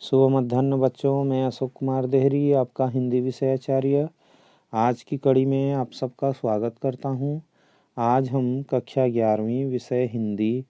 शुभ मध्याह्न बच्चों, मैं अशोक कुमार देहरी, आपका हिंदी विषय आचार्य। आज की कड़ी में आप सबका स्वागत करता हूं। आज हम कक्षा 11वीं विषय हिंदी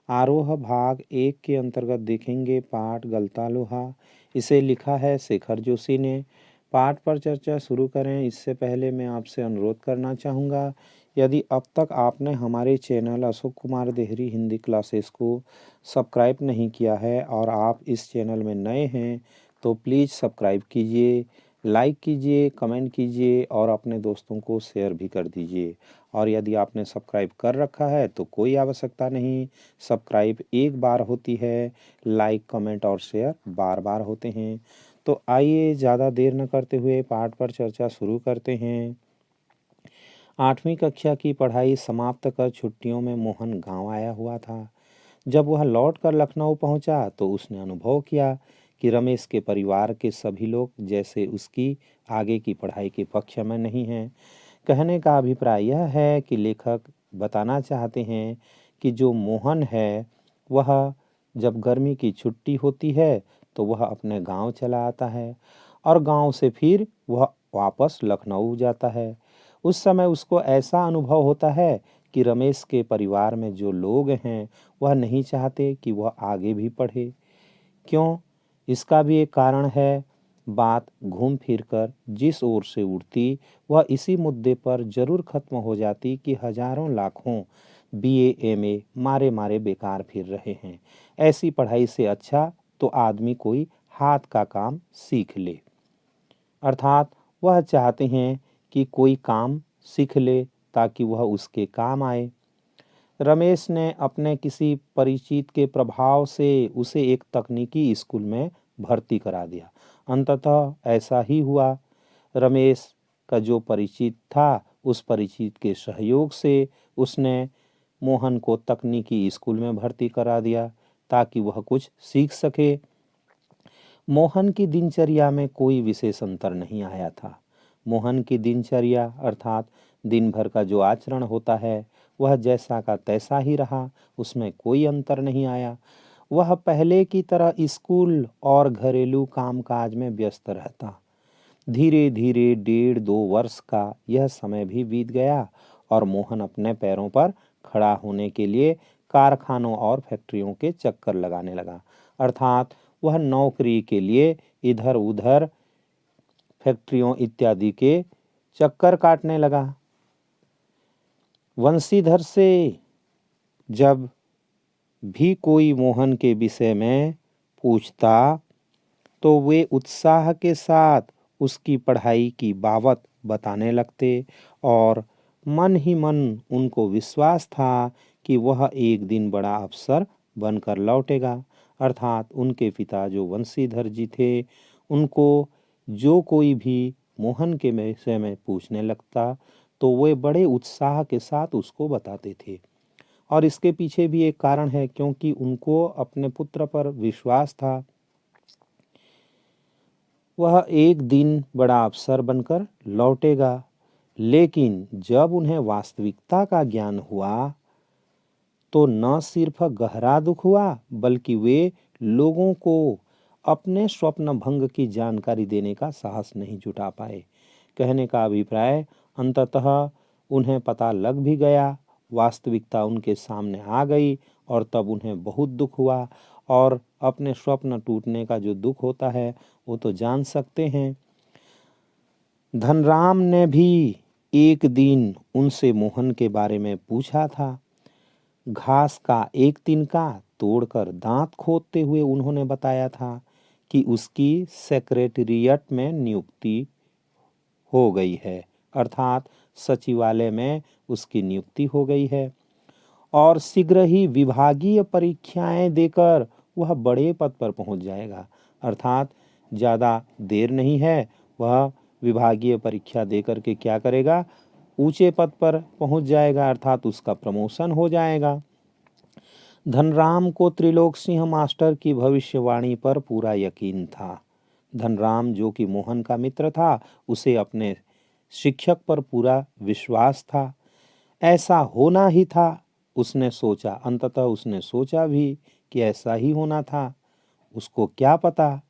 आरोह भाग 1 के अंतर्गत देखेंगे पाठ गलता लोहा। इसे लिखा है शेखर जोशी ने। पाठ पर चर्चा शुरू करें इससे पहले मैं आपसे अनुरोध करना चाहूँगा, यदि अब तक आपने हमारे चैनल अशोक कुमार देहरी हिंदी क्लासेस को सब्सक्राइब नहीं किया है और आप इस चैनल में नए हैं तो प्लीज़ सब्सक्राइब कीजिए, लाइक कीजिए, कमेंट कीजिए और अपने दोस्तों को शेयर भी कर दीजिए। और यदि आपने सब्सक्राइब कर रखा है तो कोई आवश्यकता नहीं, सब्सक्राइब एक बार होती है, लाइक कमेंट और शेयर बार बार होते हैं। तो आइए ज़्यादा देर न करते हुए पाठ पर चर्चा शुरू करते हैं। 8वीं कक्षा की पढ़ाई समाप्त कर छुट्टियों में मोहन गांव आया हुआ था। जब वह लौटकर लखनऊ पहुंचा तो उसने अनुभव किया कि रमेश के परिवार के सभी लोग जैसे उसकी आगे की पढ़ाई के पक्ष में नहीं हैं। कहने का अभिप्राय यह है कि लेखक बताना चाहते हैं कि जो मोहन है वह जब गर्मी की छुट्टी होती है तो वह अपने गांव चला आता है और गांव से फिर वह वापस लखनऊ जाता है। उस समय उसको ऐसा अनुभव होता है कि रमेश के परिवार में जो लोग हैं वह नहीं चाहते कि वह आगे भी पढ़े। क्यों? इसका भी एक कारण है। बात घूम फिर कर जिस ओर से उड़ती वह इसी मुद्दे पर जरूर खत्म हो जाती कि हजारों लाखों बीए एमए मारे मारे बेकार फिर रहे हैं। ऐसी पढ़ाई से अच्छा तो आदमी कोई हाथ का काम सीख ले। अर्थात वह चाहते हैं कि कोई काम सीख ले ताकि वह उसके काम आए। रमेश ने अपने किसी परिचित के प्रभाव से उसे एक तकनीकी स्कूल में भर्ती करा दिया। अंततः ऐसा ही हुआ। रमेश का जो परिचित था उस परिचित के सहयोग से उसने मोहन को तकनीकी स्कूल में भर्ती करा दिया ताकि वह कुछ सीख सके। मोहन की दिनचर्या में कोई विशेष अंतर नहीं आया था। मोहन की दिनचर्या अर्थात दिन भर का जो आचरण होता है वह जैसा का तैसा ही रहा, उसमें कोई अंतर नहीं आया। वह पहले की तरह स्कूल और घरेलू कामकाज में व्यस्त रहता। धीरे धीरे 1.5-2 वर्ष का यह समय भी बीत गया और मोहन अपने पैरों पर खड़ा होने के लिए कारखानों और फैक्ट्रियों के चक्कर लगाने लगा। अर्थात वह नौकरी के लिए इधर उधर फैक्ट्रियों इत्यादि के चक्कर काटने लगा। वंशीधर से जब भी कोई मोहन के विषय में पूछता तो वे उत्साह के साथ उसकी पढ़ाई की बाबत बताने लगते और मन ही मन उनको विश्वास था कि वह एक दिन बड़ा अफसर बनकर लौटेगा। अर्थात उनके पिता जो वंशीधर जी थे उनको जो कोई भी मोहन के विषय में पूछने लगता तो वे बड़े उत्साह के साथ उसको बताते थे। और इसके पीछे भी एक कारण है, क्योंकि उनको अपने पुत्र पर विश्वास था। वह एक दिन बड़ा अफसर बनकर लौटेगा। लेकिन जब उन्हें वास्तविकता का ज्ञान हुआ तो न सिर्फ गहरा दुख हुआ बल्कि वे लोगों को अपने स्वप्न भंग की जानकारी देने का साहस नहीं जुटा पाए। कहने का अभिप्राय अंततः उन्हें पता लग भी गया, वास्तविकता उनके सामने आ गई और तब उन्हें बहुत दुख हुआ। और अपने स्वप्न टूटने का जो दुख होता है वो तो जान सकते हैं। धनराम ने भी एक दिन उनसे मोहन के बारे में पूछा था। घास का एक तिनका तोड़कर दांत खोदते हुए उन्होंने बताया था कि उसकी सेक्रेटेरिएट में नियुक्ति हो गई है, अर्थात सचिवालय में उसकी नियुक्ति हो गई है और शीघ्र ही विभागीय परीक्षाएं देकर वह बड़े पद पर पहुंच जाएगा। अर्थात ज़्यादा देर नहीं है, वह विभागीय परीक्षा देकर के क्या करेगा, ऊंचे पद पर पहुंच जाएगा, अर्थात उसका प्रमोशन हो जाएगा। धनराम को त्रिलोक सिंह मास्टर की भविष्यवाणी पर पूरा यकीन था। धनराम जो कि मोहन का मित्र था, उसे अपने शिक्षक पर पूरा विश्वास था। ऐसा होना ही था, उसने सोचा। अंततः उसने सोचा भी कि ऐसा ही होना था। उसको क्या पता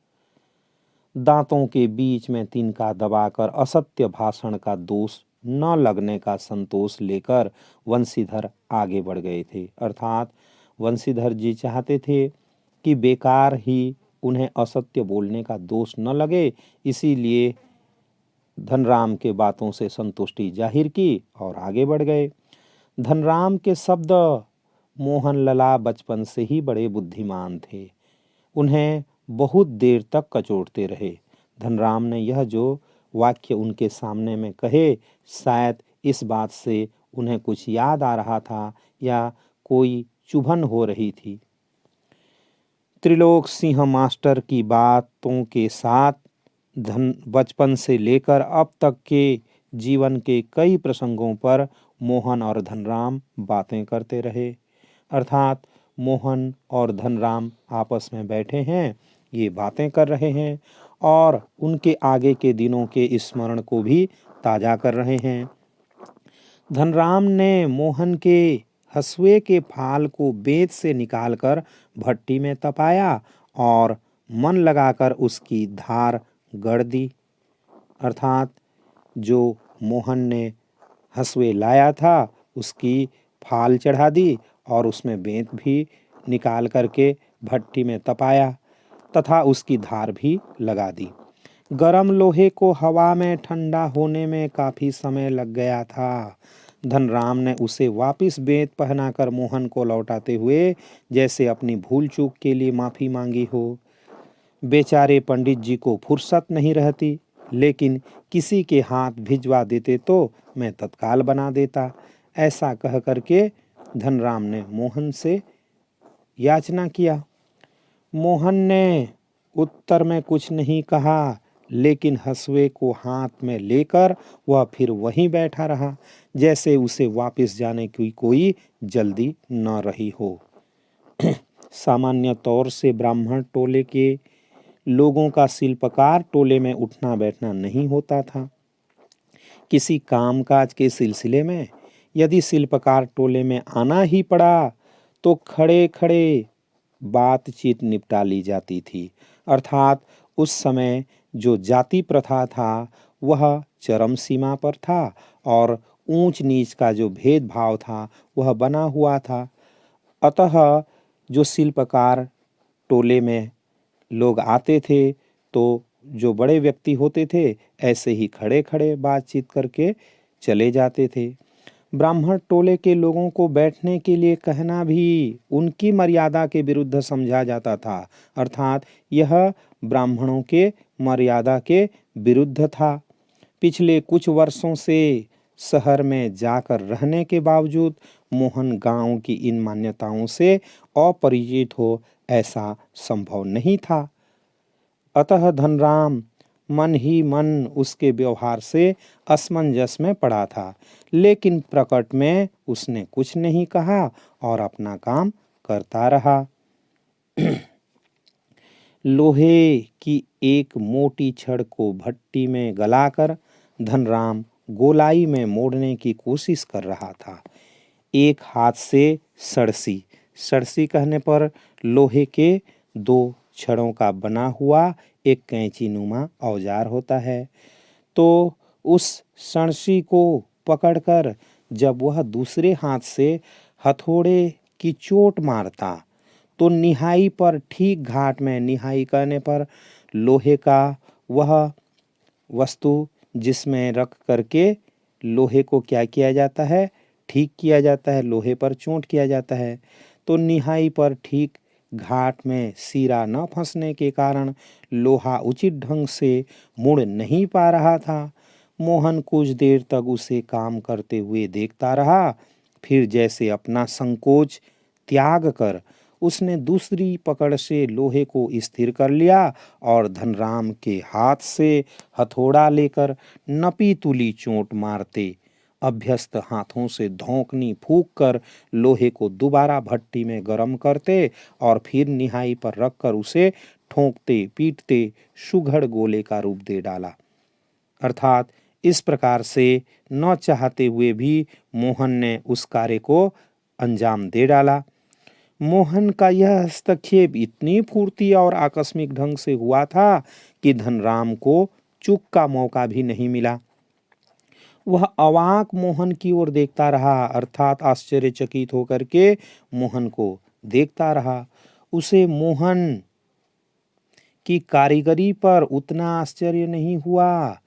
दांतों के बीच में तिनका दबाकर असत्य भाषण का दोष न लगने का संतोष लेकर वंशीधर आगे बढ़ गए थे। अर्थात वंशीधर जी चाहते थे कि बेकार ही उन्हें असत्य बोलने का दोष न लगे, इसीलिए धनराम के बातों से संतुष्टि जाहिर की और आगे बढ़ गए। धनराम के शब्द मोहन लला बचपन से ही बड़े बुद्धिमान थे, उन्हें बहुत देर तक कचोटते रहे। धनराम ने यह जो वाक्य उनके सामने में कहे, शायद इस बात से उन्हें कुछ याद आ रहा था या कोई चुभन हो रही थी। त्रिलोक सिंह मास्टर की बातों के साथ बचपन से लेकर अब तक के जीवन के कई प्रसंगों पर मोहन और धनराम बातें करते रहे। अर्थात मोहन और धनराम आपस में बैठे हैं, ये बातें कर रहे हैं और उनके आगे के दिनों के स्मरण को भी ताज़ा कर रहे हैं। धनराम ने मोहन के हसुए के फाल को बेंत से निकालकर भट्टी में तपाया और मन लगाकर उसकी धार गड़ दी। अर्थात जो मोहन ने हसुए लाया था उसकी फाल चढ़ा दी और उसमें बेंत भी निकाल करके भट्टी में तपाया तथा उसकी धार भी लगा दी। गरम लोहे को हवा में ठंडा होने में काफी समय लग गया था। धनराम ने उसे वापस बेंत पहनाकर मोहन को लौटाते हुए जैसे अपनी भूल चूक के लिए माफी मांगी हो। बेचारे पंडित जी को फुर्सत नहीं रहती, लेकिन किसी के हाथ भिजवा देते तो मैं तत्काल बना देता। ऐसा कह करके धनराम ने मोहन से याचना किया। मोहन ने उत्तर में कुछ नहीं कहा, लेकिन हसुए को हाथ में लेकर वह फिर वहीं बैठा रहा, जैसे उसे वापस जाने की कोई जल्दी न रही हो। सामान्य तौर से ब्राह्मण टोले के लोगों का शिल्पकार टोले में उठना बैठना नहीं होता था। किसी कामकाज के सिलसिले में यदि शिल्पकार टोले में आना ही पड़ा तो खड़े खड़े बातचीत निपटा ली जाती थी। अर्थात उस समय जो जाति प्रथा था वह चरम सीमा पर था और ऊंच नीच का जो भेदभाव था वह बना हुआ था। अतः जो शिल्पकार टोले में लोग आते थे तो जो बड़े व्यक्ति होते थे ऐसे ही खड़े खड़े बातचीत करके चले जाते थे। ब्राह्मण टोले के लोगों को बैठने के लिए कहना भी उनकी मर्यादा के विरुद्ध समझा जाता था। अर्थात यह ब्राह्मणों के मर्यादा के विरुद्ध था। पिछले कुछ वर्षों से शहर में जाकर रहने के बावजूद मोहन गांव की इन मान्यताओं से अपरिचित हो ऐसा संभव नहीं था। अतः धनराम मन ही मन उसके व्यवहार से असमंजस में पड़ा था, लेकिन प्रकट में उसने कुछ नहीं कहा और अपना काम करता रहा। लोहे की एक मोटी छड़ को भट्टी में गलाकर धनराम गोलाई में मोड़ने की कोशिश कर रहा था। एक हाथ से सड़सी, सड़सी कहने पर लोहे के दो छड़ों का बना हुआ एक कैंची नुमा औजार होता है। तो उस सड़सी को पकड़कर जब वह दूसरे हाथ से हथौड़े की चोट मारता तो निहाई पर ठीक घाट में, निहाई करने पर लोहे का वह वस्तु जिसमें रख करके लोहे को क्या किया जाता है, ठीक किया जाता है, लोहे पर चोट किया जाता है। तो निहाई पर ठीक घाट में सीरा न फंसने के कारण लोहा उचित ढंग से मुड़ नहीं पा रहा था। मोहन कुछ देर तक उसे काम करते हुए देखता रहा, फिर जैसे अपना संकोच त्याग कर उसने दूसरी पकड़ से लोहे को स्थिर कर लिया और धनराम के हाथ से हथौड़ा लेकर नपी तुली चोट मारते अभ्यस्त हाथों से धौंकनी फूंक कर लोहे को दोबारा भट्टी में गर्म करते और फिर निहाई पर रखकर उसे ठोंकते पीटते सुघड़ गोले का रूप दे डाला। अर्थात इस प्रकार से न चाहते हुए भी मोहन ने उस कार्य को अंजाम दे डाला। मोहन का यह हस्तक्षेप इतनी फुर्ती और आकस्मिक ढंग से हुआ था कि धनराम को चूक का मौका भी नहीं मिला। वह अवाक मोहन की ओर देखता रहा, अर्थात आश्चर्यचकित होकर के मोहन को देखता रहा। उसे मोहन की कारीगरी पर उतना आश्चर्य नहीं हुआ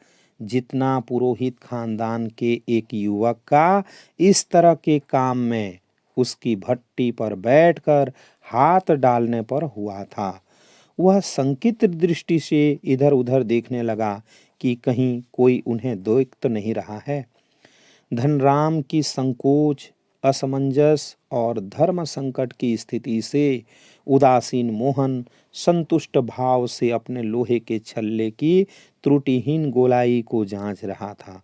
जितना पुरोहित खानदान के एक युवक का इस तरह के काम में उसकी भट्टी पर बैठकर हाथ डालने पर हुआ था। वह संकित दृष्टि से इधर उधर देखने लगा कि कहीं कोई उन्हें देख तो नहीं रहा है। धनराम की संकोच, असमंजस और धर्म संकट की स्थिति से उदासीन मोहन संतुष्ट भाव से अपने लोहे के छल्ले की त्रुटिहीन गोलाई को जांच रहा था।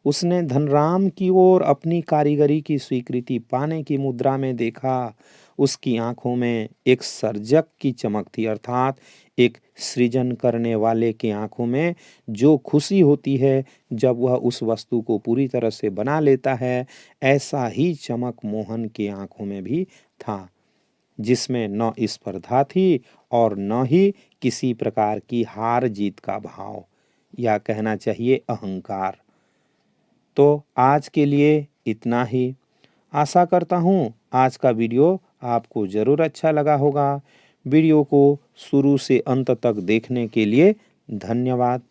उसने धनराम की ओर अपनी कारीगरी की स्वीकृति पाने की मुद्रा में देखा। उसकी आंखों में एक सर्जक की चमक थी, अर्थात एक सृजन करने वाले की आंखों में जो खुशी होती है जब वह उस वस्तु को पूरी तरह से बना लेता है, ऐसा ही चमक मोहन की आंखों में भी था, जिसमें न स्पर्धा थी और न ही किसी प्रकार की हार जीत का भाव, या कहना चाहिए अहंकार। तो आज के लिए इतना ही। आशा करता हूँ आज का वीडियो आपको ज़रूर अच्छा लगा होगा। वीडियो को शुरू से अंत तक देखने के लिए धन्यवाद।